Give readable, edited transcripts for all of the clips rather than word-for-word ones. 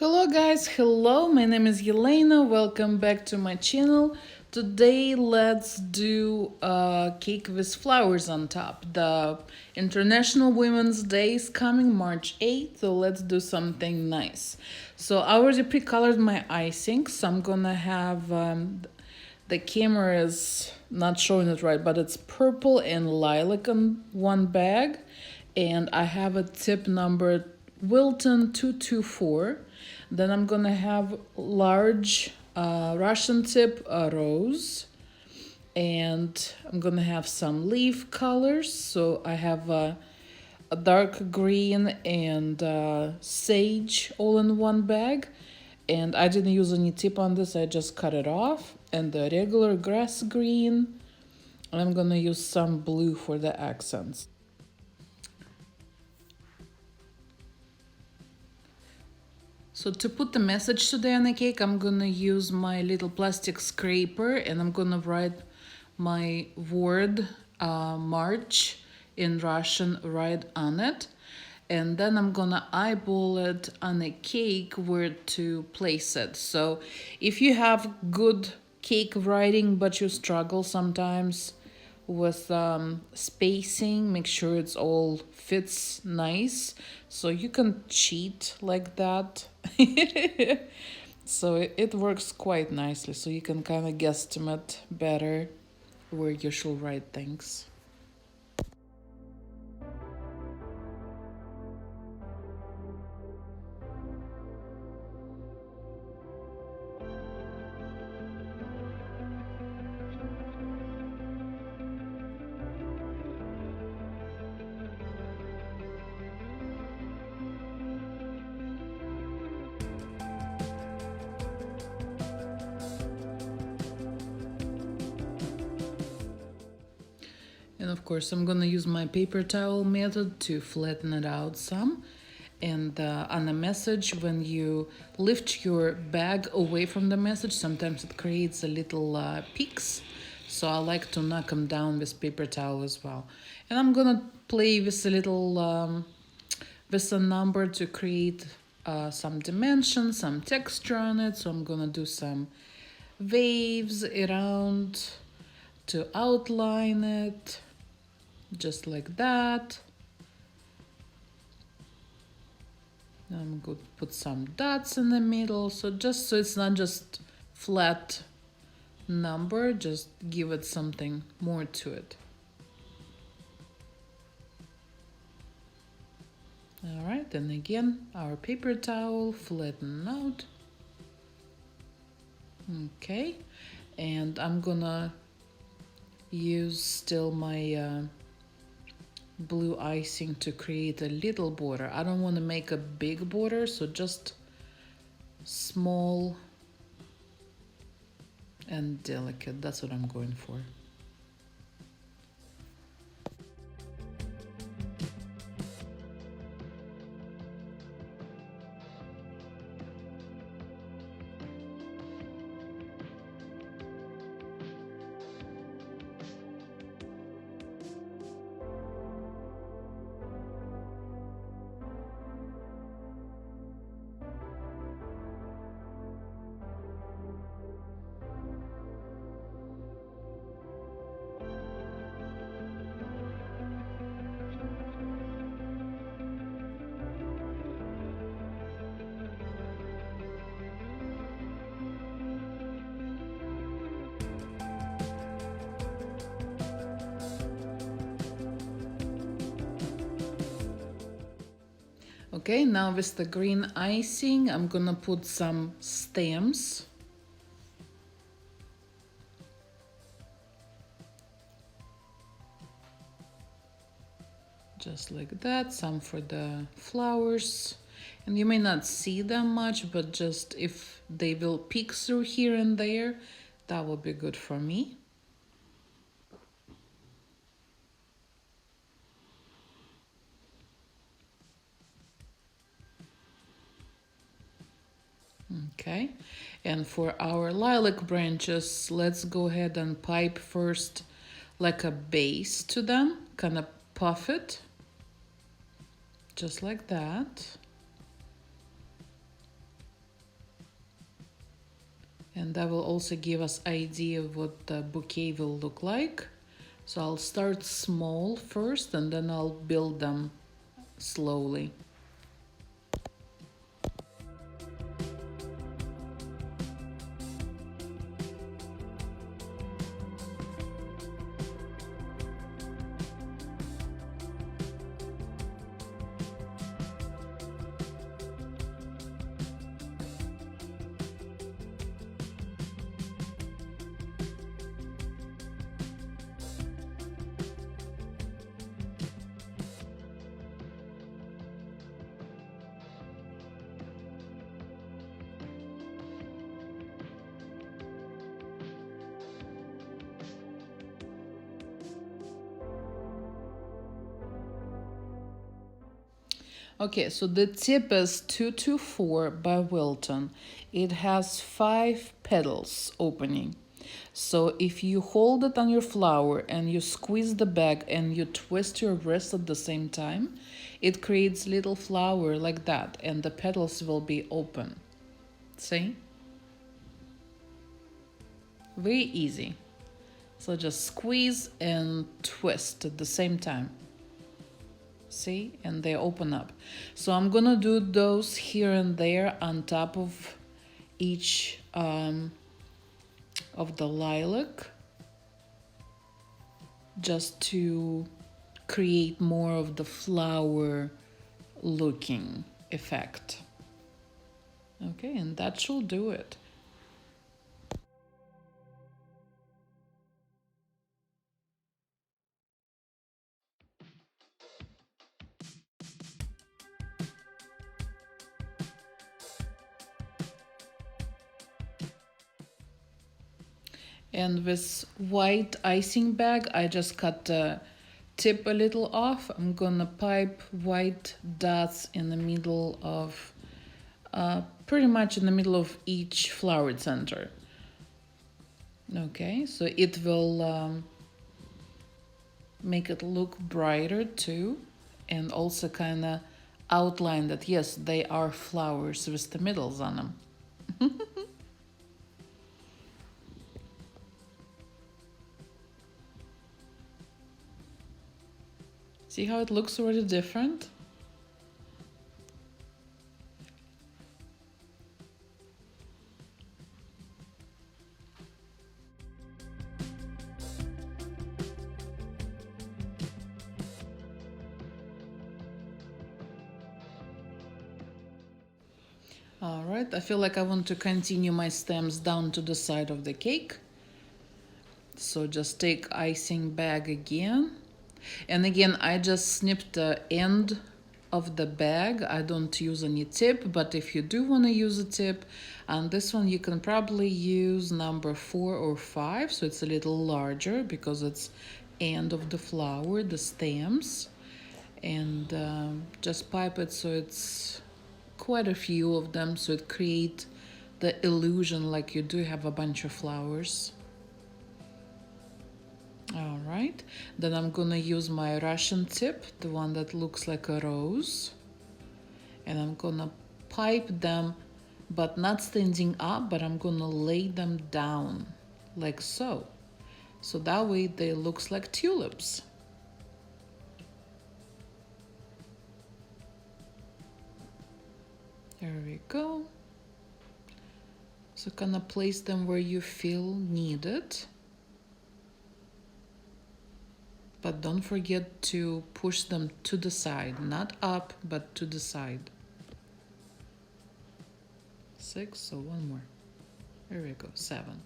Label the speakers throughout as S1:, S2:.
S1: Hello guys, hello, my name is Yelena, welcome back to my channel. Today let's do a cake with flowers on top. The International Women's Day is coming March 8th, so let's do something nice. So I already pre-colored my icing, so I'm gonna have, the camera is not showing it right, but it's purple and lilac in one bag. And I have a tip number Wilton 224. Then I'm gonna have large Russian tip rose, and I'm gonna have some leaf colors. So I have a dark green and sage all in one bag, and I didn't use any tip on this. I just cut it off, and the regular grass green. And I'm gonna use some blue for the accents. So to put the message today on the cake, I'm gonna use my little plastic scraper, and I'm gonna write my word March in Russian right on it. And then I'm gonna eyeball it on a cake where to place it. So if you have good cake writing but you struggle sometimes with spacing, make sure it's all fits nice, so you can cheat like that. So it works quite nicely, so you can kind of guesstimate better where you should write things. And of course, I'm gonna use my paper towel method to flatten it out some. And on a message, when you lift your bag away from the message, sometimes it creates a little peaks. So I like to knock them down with paper towel as well. And I'm gonna play with a little, with a number to create some dimension, some texture on it. So I'm gonna do some waves around to outline it, just like that. I'm going to put some dots in the middle, so just so it's not just flat number, just give it something more to it. All right, and again, our paper towel, flatten out. Okay, and I'm gonna use still my blue icing to create a little border. I don't want to make a big border, so just small and delicate. That's what I'm going for. Okay, now with the green icing, I'm gonna put some stems. Just like that, some for the flowers. And you may not see them much, but just if they will peek through here and there, that will be good for me. Okay, and for our lilac branches, let's go ahead and pipe first like a base to them, kind of puff it, just like that. And that will also give us idea of what the bouquet will look like. So I'll start small first and then I'll build them slowly. Okay, so the tip is 224 by Wilton. It has 5 petals opening. So if you hold it on your flower and you squeeze the bag and you twist your wrist at the same time, it creates little flower like that and the petals will be open. See? Very easy. So just squeeze and twist at the same time. See, and they open up. So I'm gonna do those here and there on top of each of the lilac, just to create more of the flower looking effect. Okay, and that should do it. And this white icing bag, I just cut the tip a little off. I'm gonna pipe white dots in the middle of, pretty much in the middle of each flowered center. Okay, so it will make it look brighter too, and also kind of outline that yes, they are flowers with the middles on them. See how it looks already different? All right, I feel like I want to continue my stems down to the side of the cake. So just take icing bag again. And again, I just snipped the end of the bag. I don't use any tip, but if you do want to use a tip, on this one you can probably use number 4 or 5, so it's a little larger because it's end of the flower, the stems. And just pipe it so it's quite a few of them, so it creates the illusion like you do have a bunch of flowers. All right, then I'm gonna use my Russian tip, the one that looks like a rose, and I'm gonna pipe them, but not standing up, but I'm gonna lay them down like so. So that way they looks like tulips. There we go. So kind of place them where you feel needed. But don't forget to push them to the side, not up, but to the side. 6, so one more. There we go, 7.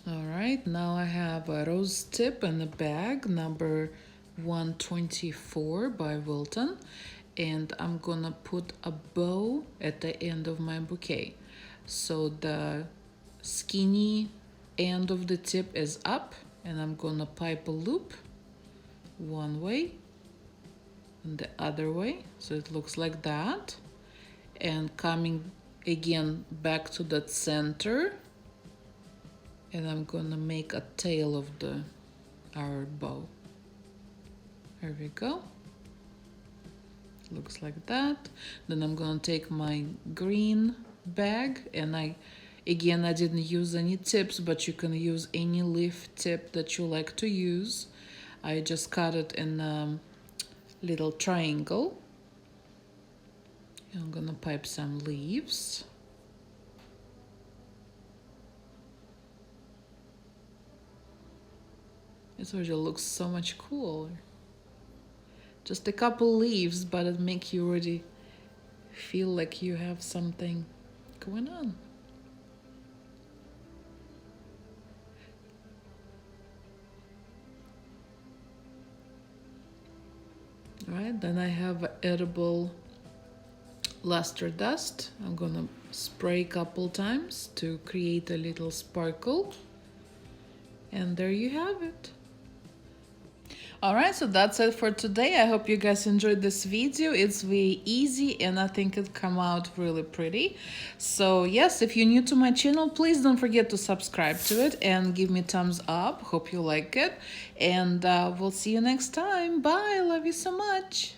S1: All right, now I have a rose tip in the bag, number 124 by Wilton, and I'm gonna put a bow at the end of my bouquet. So the skinny end of the tip is up, and I'm gonna pipe a loop one way and the other way, so it looks like that, and coming again back to that center, and I'm gonna make a tail of our bow. There we go. looks like that. Then I'm gonna take my green bag, and I didn't use any tips, but you can use any leaf tip that you like to use. I just cut it in a little triangle. I'm gonna pipe some leaves. It already looks so much cooler. Just a couple leaves, but it makes you already feel like you have something going on. All right, then I have edible luster dust. I'm gonna spray a couple times to create a little sparkle. And there you have it. Alright, so that's it for today. I hope you guys enjoyed this video. It's very easy and I think it come out really pretty. So yes, if you're new to my channel, please don't forget to subscribe to it and give me thumbs up. Hope you like it. And we'll see you next time. Bye. Love you so much.